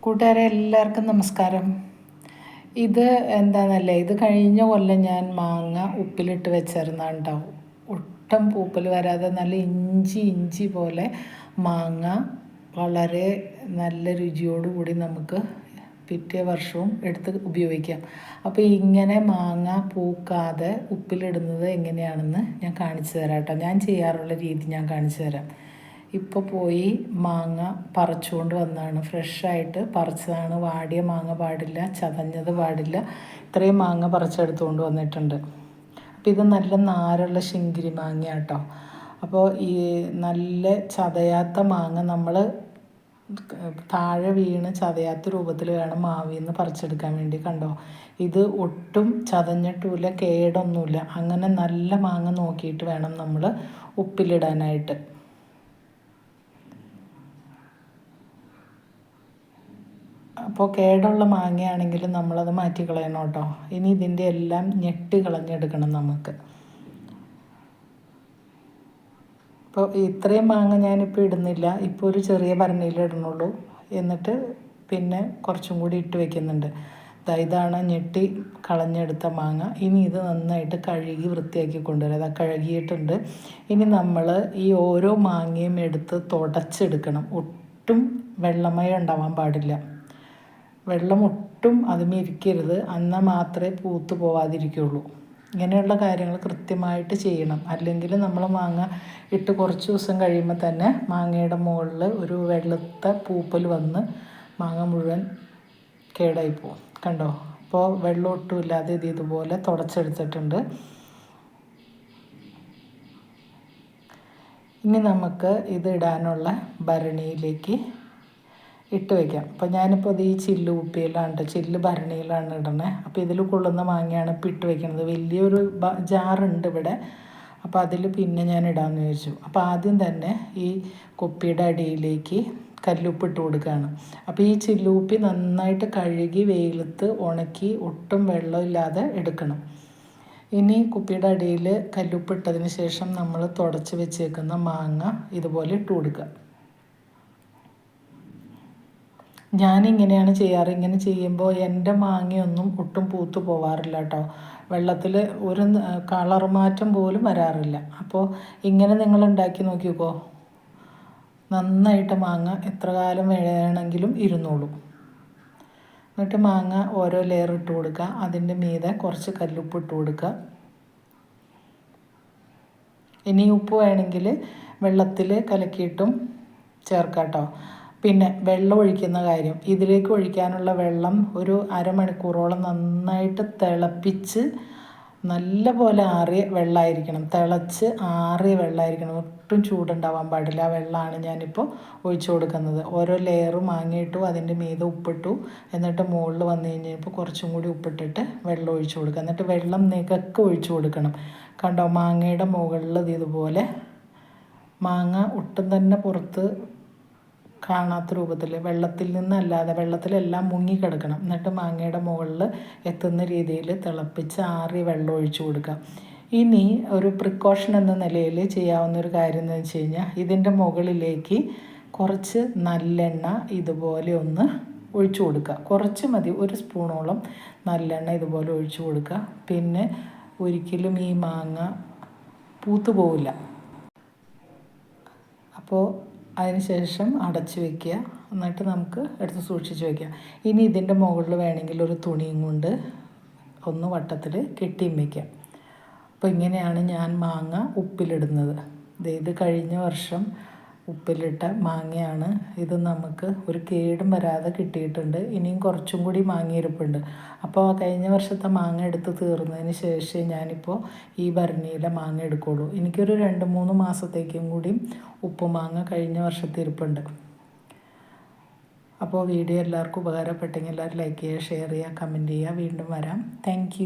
കൂട്ടുകാരെ എല്ലാവർക്കും നമസ്കാരം. ഇത് എന്താണെന്നല്ലേ, ഇത് കഴിഞ്ഞ കൊല്ലം ഞാൻ മാങ്ങ ഉപ്പിലിട്ട് വെച്ചിരുന്നുണ്ടാവും. ഒട്ടും പൂപ്പൽ വരാതെ നല്ല ഇഞ്ചി പോലെ മാങ്ങ വളരെ നല്ല രുചിയോടുകൂടി നമുക്ക് പിറ്റേ വർഷവും എടുത്ത് ഉപയോഗിക്കാം. അപ്പോൾ ഇങ്ങനെ മാങ്ങ പൂക്കാതെ ഉപ്പിലിടുന്നത് എങ്ങനെയാണെന്ന് ഞാൻ കാണിച്ചു തരാം കേട്ടോ. ഞാൻ ചെയ്യാറുള്ള രീതി ഞാൻ കാണിച്ചു തരാം. ഇപ്പോൾ പോയി മാങ്ങ പറിച്ചുകൊണ്ട് വന്നതാണ്. ഫ്രഷായിട്ട് പറിച്ചതാണ്. വാടിയ മാങ്ങ പാടില്ല, ചതഞ്ഞത് പാടില്ല. ഇത്രയും മാങ്ങ പറിച്ചെടുത്തുകൊണ്ട് വന്നിട്ടുണ്ട്. അപ്പോൾ ഇത് നല്ല നാരുള്ള ശിങ്കിരി മാങ്ങ കേട്ടോ. അപ്പോൾ ഈ നല്ല ചതയാത്ത മാങ്ങ നമ്മൾ താഴെ വീണ് ചതയാത്ത രൂപത്തിൽ വേണം മാവിൽ നിന്ന് പറിച്ചെടുക്കാൻ വേണ്ടി. കണ്ടോ, ഇത് ഒട്ടും ചതഞ്ഞിട്ടുമില്ല, കേടൊന്നുമില്ല. അങ്ങനെ നല്ല മാങ്ങ നോക്കിയിട്ട് വേണം നമ്മൾ ഉപ്പിലിടാനായിട്ട്. അപ്പോൾ കേടുള്ള മാങ്ങയാണെങ്കിൽ നമ്മളത് മാറ്റിക്കളയണം കേട്ടോ. ഇനി ഇതിൻ്റെ എല്ലാം ഞെട്ടി കളഞ്ഞെടുക്കണം നമുക്ക്. അപ്പോൾ ഇത്രയും മാങ്ങ ഞാനിപ്പോൾ ഇടുന്നില്ല, ഇപ്പോൾ ഒരു ചെറിയ ഭരണിയിൽ ഇടണുള്ളൂ. എന്നിട്ട് പിന്നെ കുറച്ചും കൂടി ഇട്ട് വയ്ക്കുന്നുണ്ട്. ഇതാണ് ഞെട്ടി കളഞ്ഞെടുത്ത മാങ്ങ. ഇനി ഇത് നന്നായിട്ട് കഴുകി വൃത്തിയാക്കി കൊണ്ടുവരാം. അത് കഴുകിയിട്ടുണ്ട്. ഇനി നമ്മൾ ഈ ഓരോ മാങ്ങയും എടുത്ത് തുടച്ചെടുക്കണം. ഒട്ടും വെള്ളമയം ഉണ്ടാവാൻ പാടില്ല. വെള്ളം ഒട്ടും അതുമേ ഇരിക്കരുത്, എന്നാൽ മാത്രമേ പൂത്ത് പോവാതിരിക്കുള്ളൂ. ഇങ്ങനെയുള്ള കാര്യങ്ങൾ കൃത്യമായിട്ട് ചെയ്യണം. അല്ലെങ്കിൽ നമ്മൾ മാങ്ങ ഇട്ട് കുറച്ച് ദിവസം കഴിയുമ്പോൾ തന്നെ മാങ്ങയുടെ മുകളിൽ ഒരു വെളുത്ത പൂപ്പൽ വന്ന് മാങ്ങ മുഴുവൻ കേടായി പോകും. കണ്ടോ, അപ്പോൾ വെള്ളം ഒട്ടുമില്ലാതെ ഇതുപോലെ തുടച്ചെടുത്തിട്ടുണ്ട്. ഇനി നമുക്ക് ഇത് ഇടാനുള്ള ഭരണിയിലേക്ക് ഇട്ട് വയ്ക്കാം. അപ്പോൾ ഞാനിപ്പോൾ ഇത് ഈ ചില്ല് കുപ്പിയിലാണ്, ചില്ല് ഭരണിയിലാണ് ഇടണേ. അപ്പോൾ ഇതിൽ കൊള്ളുന്ന മാങ്ങയാണ് ഇപ്പോൾ ഇട്ട് വയ്ക്കുന്നത്. വലിയൊരു ജാറുണ്ട് ഇവിടെ. അപ്പോൾ അതിൽ പിന്നെ ഞാൻ ഇടാമെന്ന് വിചാരിച്ചു. അപ്പോൾ ആദ്യം തന്നെ ഈ കുപ്പിയുടെ അടിയിലേക്ക് കല്ലുപ്പ് ഇട്ട് കൊടുക്കുകയാണ്. അപ്പോൾ ഈ ചില്ലുകുപ്പി നന്നായിട്ട് കഴുകി വെയിലത്ത് ഉണക്കി ഒട്ടും വെള്ളമില്ലാതെ എടുക്കണം. ഇനി കുപ്പിയുടെ അടിയിൽ കല്ലുപ്പ് ഇട്ടതിന് ശേഷം നമ്മൾ തുടച്ച് വെച്ചേക്കുന്ന മാങ്ങ ഇതുപോലെ ഇട്ട് കൊടുക്കുക. ഞാനിങ്ങനെയാണ് ചെയ്യാറ്. ഇങ്ങനെ ചെയ്യുമ്പോൾ എൻ്റെ മാങ്ങയൊന്നും ഒട്ടും പൂത്ത് പോവാറില്ല കേട്ടോ. വെള്ളത്തിൽ ഒരു കളർ മാറ്റം പോലും വരാറില്ല. അപ്പോൾ ഇങ്ങനെ നിങ്ങൾ ഉണ്ടാക്കി നോക്കിക്കോ. നന്നായിട്ട് മാങ്ങ എത്ര കാലം വേണമെങ്കിലും ഇരുന്നോളൂ. എന്നിട്ട് മാങ്ങ ഓരോ ലെയർ ഇട്ട് കൊടുക്കുക. അതിൻ്റെ മീതെ കുറച്ച് കല്ലുപ്പ് ഇട്ട് കൊടുക്കുക. ഇനി ഉപ്പ് വേണമെങ്കിൽ വെള്ളത്തിൽ കലക്കിയിട്ടും ചേർക്കാം കേട്ടോ. പിന്നെ വെള്ളം ഒഴിക്കുന്ന കാര്യം, ഇതിലേക്ക് ഒഴിക്കാനുള്ള വെള്ളം ഒരു അരമണിക്കൂറോളം നന്നായിട്ട് തിളപ്പിച്ച് നല്ല പോലെ ആറിയ വെള്ളമായിരിക്കണം. തിളച്ച് ആറിയ വെള്ളമായിരിക്കണം. ഒട്ടും ചൂടുണ്ടാവാൻ പാടില്ല. ആ വെള്ളമാണ് ഞാനിപ്പോൾ ഒഴിച്ചു കൊടുക്കുന്നത്. ഓരോ ലെയർ മാങ്ങയിട്ടു, അതിൻ്റെ മീതെ ഉപ്പിട്ടു. എന്നിട്ട് മുകളിൽ വന്നു കഴിഞ്ഞപ്പോൾ കുറച്ചും കൂടി ഉപ്പിട്ടിട്ട് വെള്ളം ഒഴിച്ചു കൊടുക്കുക. എന്നിട്ട് വെള്ളം നികക്ക് ഒഴിച്ചു കൊടുക്കണം. കണ്ടോ, മാങ്ങയുടെ മുകളിൽ ഇതുപോലെ മാങ്ങ ഒട്ടും തന്നെ പുറത്ത് കാണാത്ത രൂപത്തിൽ, വെള്ളത്തിൽ നിന്നല്ലാതെ, വെള്ളത്തിലെല്ലാം മുങ്ങിക്കിടക്കണം. എന്നിട്ട് മാങ്ങയുടെ മുകളിൽ എത്തുന്ന രീതിയിൽ തിളപ്പിച്ച് ആറി വെള്ളം ഒഴിച്ചു കൊടുക്കുക. ഇനി ഒരു പ്രിക്കോഷൻ എന്ന നിലയിൽ ചെയ്യാവുന്നൊരു കാര്യം എന്ന് വെച്ച് കഴിഞ്ഞാൽ, ഇതിൻ്റെ മുകളിലേക്ക് കുറച്ച് നല്ലെണ്ണ ഇതുപോലെ ഒന്ന് ഒഴിച്ചു കൊടുക്കുക. കുറച്ച് മതി, ഒരു സ്പൂണോളം നല്ലെണ്ണ ഇതുപോലെ ഒഴിച്ചു കൊടുക്കുക. പിന്നെ ഒരിക്കലും ഈ മാങ്ങ പൂത്തു പോവില്ല. അപ്പോൾ അതിന് ശേഷം അടച്ച് വയ്ക്കുക. എന്നിട്ട് നമുക്ക് എടുത്ത് സൂക്ഷിച്ച് വയ്ക്കുക. ഇനി ഇതിൻ്റെ മുകളിൽ വേണമെങ്കിൽ ഒരു തുണിയും കൊണ്ട് ഒന്ന് വട്ടത്തിൽ കെട്ടിയും വയ്ക്കാം. അപ്പോൾ ഇങ്ങനെയാണ് ഞാൻ മാങ്ങ ഉപ്പിലിടുന്നത്. ഇത് കഴിഞ്ഞ വർഷം ഉപ്പിലിട്ട മാങ്ങയാണ്. ഇത് നമുക്ക് ഒരു കേടും വരാതെ കിട്ടിയിട്ടുണ്ട്. ഇനിയും കുറച്ചും കൂടി മാങ്ങ ഇരിപ്പുണ്ട്. അപ്പോൾ കഴിഞ്ഞ വർഷത്തെ മാങ്ങ എടുത്ത് തീർന്നതിന് ശേഷം ഞാനിപ്പോൾ ഈ ഭരണിയിലെ മാങ്ങ എടുക്കുകയുള്ളൂ. എനിക്കൊരു 2-3 മാസത്തേക്കും കൂടി ഉപ്പുമാങ്ങ കഴിഞ്ഞ വർഷത്തെ ഇരിപ്പുണ്ട്. അപ്പോൾ വീഡിയോ എല്ലാവർക്കും ഉപകാരപ്പെട്ടെങ്കിൽ എല്ലാവരും ലൈക്ക് ചെയ്യുക, ഷെയർ ചെയ്യുക, കമൻറ്റ് ചെയ്യുക. വീണ്ടും വരാം. താങ്ക്